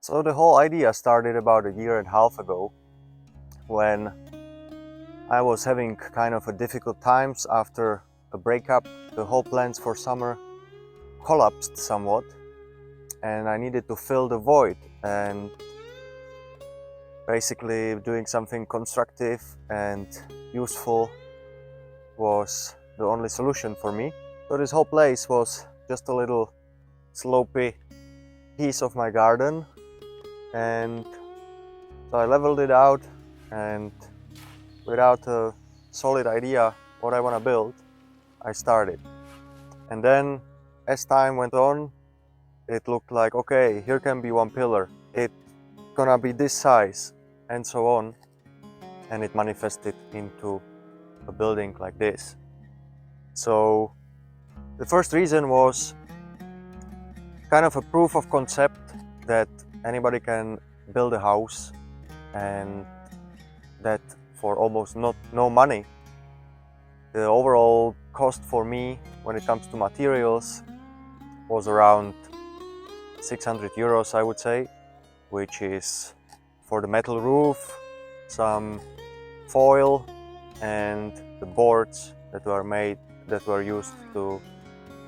So the whole idea started about a year and a half ago when I was having kind of a difficult times after a breakup. The whole plans for summer collapsed somewhat and I needed to fill the void, and basically doing something constructive and useful was the only solution for me. So this whole place was just a little slopey piece of my garden, and so I leveled it out, and without a solid idea what I want to build, I started. And then as time went on, it looked like, okay, here can be one pillar, it's gonna be this size, and so on, and it manifested into a building like this. So the first reason was kind of a proof of concept that anybody can build a house, and that for almost no money. The overall cost for me when it comes to materials was around 600 euros, I would say, which is for the metal roof, some foil, and the boards that were used to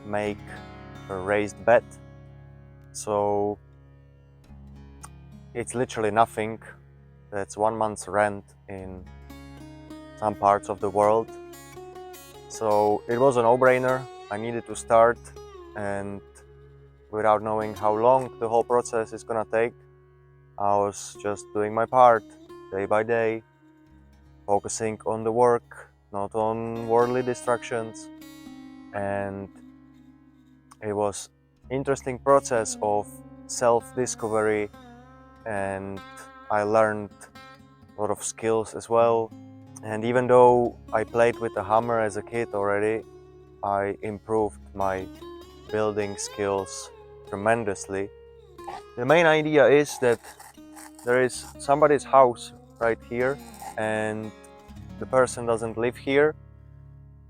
make a raised bed. So it's literally nothing. That's 1 month's rent in some parts of the world. So it was a no-brainer. I needed to start, and without knowing how long the whole process is gonna take, I was just doing my part day by day, focusing on the work, not on worldly distractions. And it was interesting process of self-discovery, and I learned a lot of skills as well. And even though I played with the hammer as a kid already, I improved my building skills tremendously. The main idea is that there is somebody's house right here, and the person doesn't live here,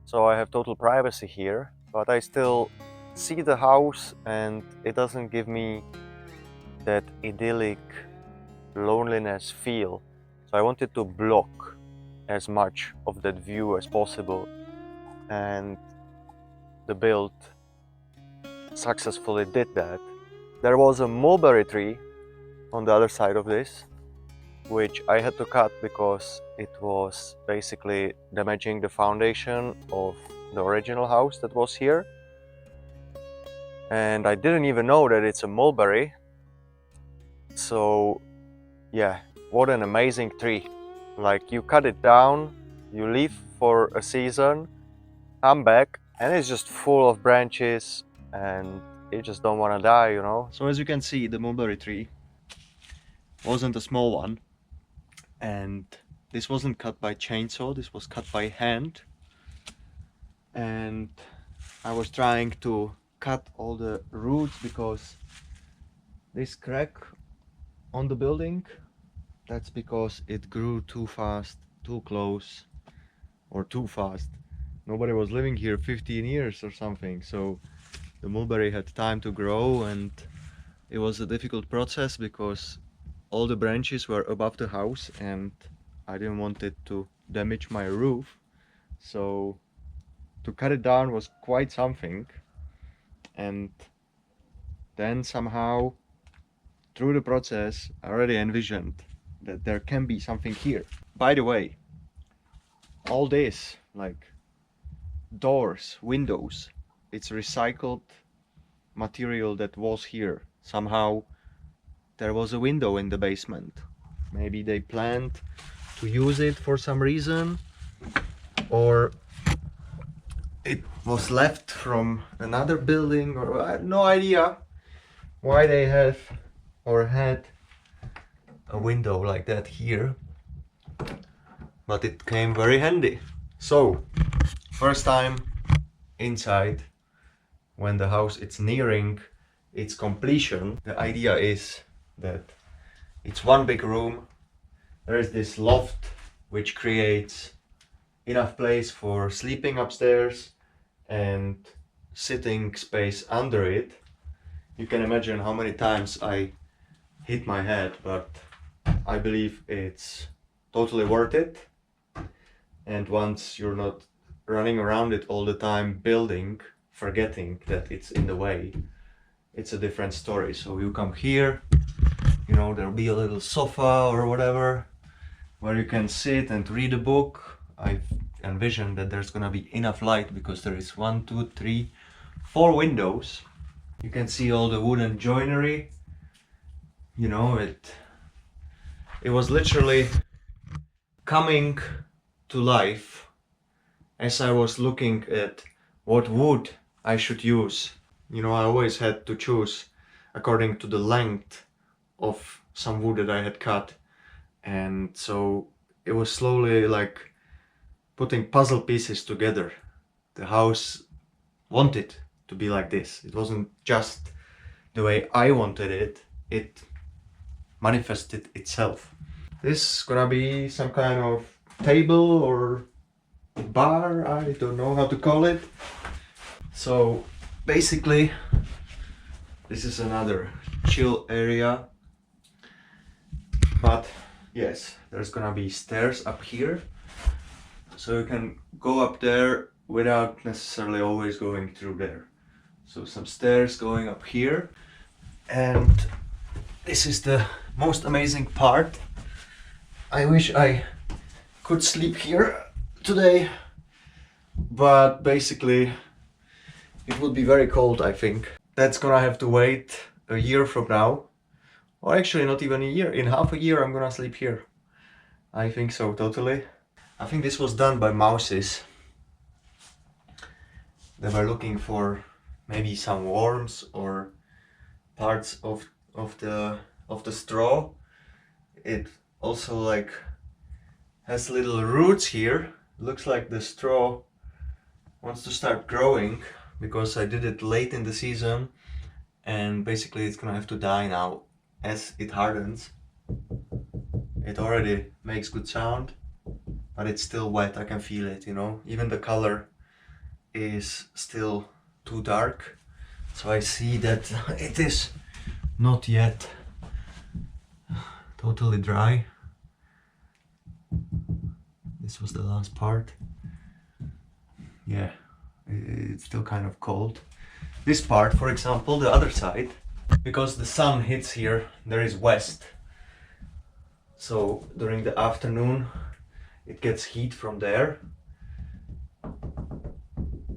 so I have total privacy here, but I still see the house, and it doesn't give me that idyllic loneliness feel. So I wanted to block as much of that view as possible, and the build successfully did that. There was a mulberry tree on the other side of this, which I had to cut because it was basically damaging the foundation of the original house that was here. And I didn't even know that it's a mulberry. So yeah, what an amazing tree. Like, you cut it down, you leave for a season, come back, and it's just full of branches, and you just don't want to die, you know. So as you can see, the mulberry tree wasn't a small one, and this wasn't cut by chainsaw, this was cut by hand. And I was trying to cut all the roots because this crack on the building, that's because it grew too fast, too close, or too fast. Nobody was living here 15 years or something, so the mulberry had time to grow, and it was a difficult process because all the branches were above the house and I didn't want it to damage my roof. So to cut it down was quite something. And then somehow through the process I already envisioned that there can be something here. By the way, all this, like doors, windows, it's recycled material that was here. Somehow there was a window in the basement. Maybe they planned to use it for some reason, or it was left from another building, or I have no idea why they have or had a window like that here, but it came very handy. So first time inside, when the house is nearing its completion, the idea is that it's one big room. There is this loft which creates enough place for sleeping upstairs and sitting space under it. You can imagine how many times I hit my head, but I believe it's totally worth it. And once you're not running around it all the time building, forgetting that it's in the way, it's a different story. So you come here, you know, there'll be a little sofa or whatever where you can sit and read a book. I've envisioned that there's gonna be enough light because there is 1, 2, 3, 4 windows. You can see all the wooden joinery. You know, it was literally coming to life as I was looking at what wood I should use. You know, I always had to choose according to the length of some wood that I had cut, and so it was slowly like putting puzzle pieces together. The house wanted to be like this. It wasn't just the way I wanted it, it manifested itself. This is gonna be some kind of table or bar, I don't know how to call it. So basically this is another chill area, but yes, there's gonna be stairs up here, so you can go up there without necessarily always going through there. So some stairs going up here, and this is the most amazing part. I wish I could sleep here today, but basically it would be very cold, I think. That's gonna have to wait a year from now, or actually not even a year. In half a year I'm gonna sleep here. I think so, totally. I think this was done by mouses. They were looking for maybe some worms or parts of the straw. It also like has little roots here. Looks like the straw wants to start growing because I did it late in the season, and basically it's gonna have to die now as it hardens. It already makes good sound, but it's still wet. I can feel it, you know. Even the color is still too dark, so I see that it is not yet totally dry. This was the last part. Yeah, it's still kind of cold. This part, for example, the other side, because the sun hits here, there is west. So during the afternoon, it gets heat from there.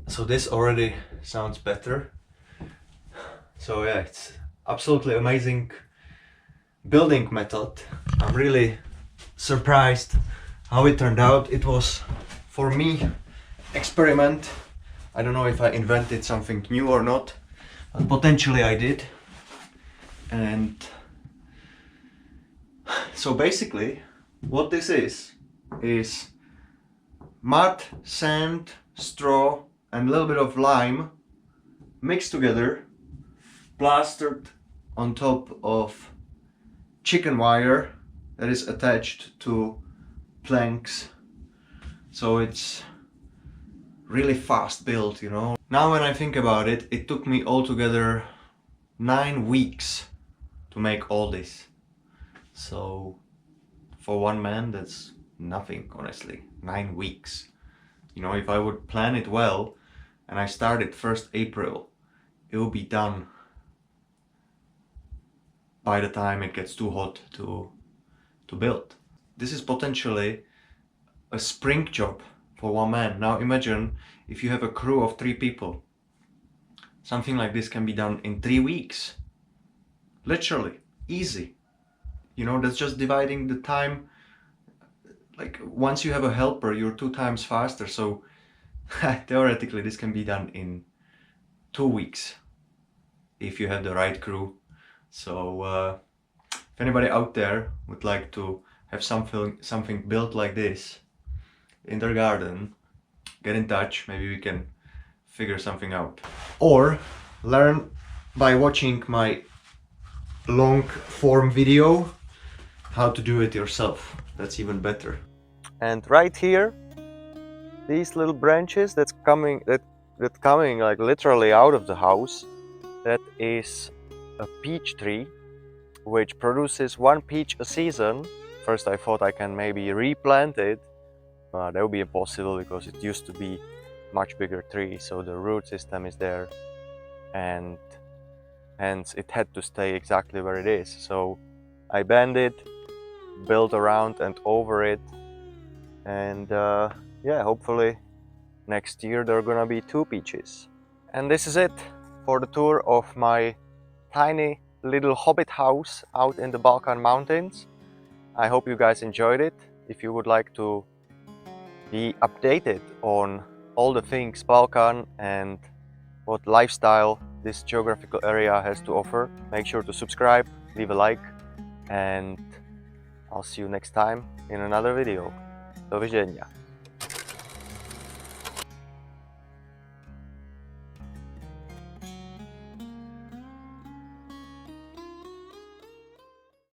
So this already sounds better. So yeah, it's absolutely amazing building method. I'm really surprised how it turned out. It was, for me, experiment. I don't know if I invented something new or not, but potentially I did. And so basically what this is mud, sand, straw and a little bit of lime mixed together, plastered on top of chicken wire that is attached to planks. So it's really fast built, you know. Now when I think about it, it took me altogether 9 weeks to make all this. So for one man, that's nothing, honestly. 9 weeks. You know, if I would plan it well and I started 1st April, it will be done by the time it gets too hot to build. This is potentially a spring job for one man. Now imagine if you have a crew of 3 people. Something like this can be done in 3 weeks. Literally, easy. You know, that's just dividing the time. Like once you have a helper, you're 2 times faster. So theoretically this can be done in 2 weeks if you have the right crew. So if anybody out there would like to have something built like this in their garden, get in touch. Maybe we can figure something out. Or learn by watching my long form video how to do it yourself. That's even better. And right here, these little branches that's coming like literally out of the house, that is a peach tree. which produces 1 peach a season. First I thought I can maybe replant it, but that would be impossible because it used to be much bigger tree, so the root system is there, and hence it had to stay exactly where it is. So I bend it, built around and over it, and yeah, hopefully next year there are gonna be 2 peaches. And this is it for the tour of my tiny little hobbit house out in the Balkan mountains. I hope you guys enjoyed it. If you would like to be updated on all the things Balkan and what lifestyle this geographical area has to offer, make sure to subscribe, leave a like, and I'll see you next time in another video. Do widzenia.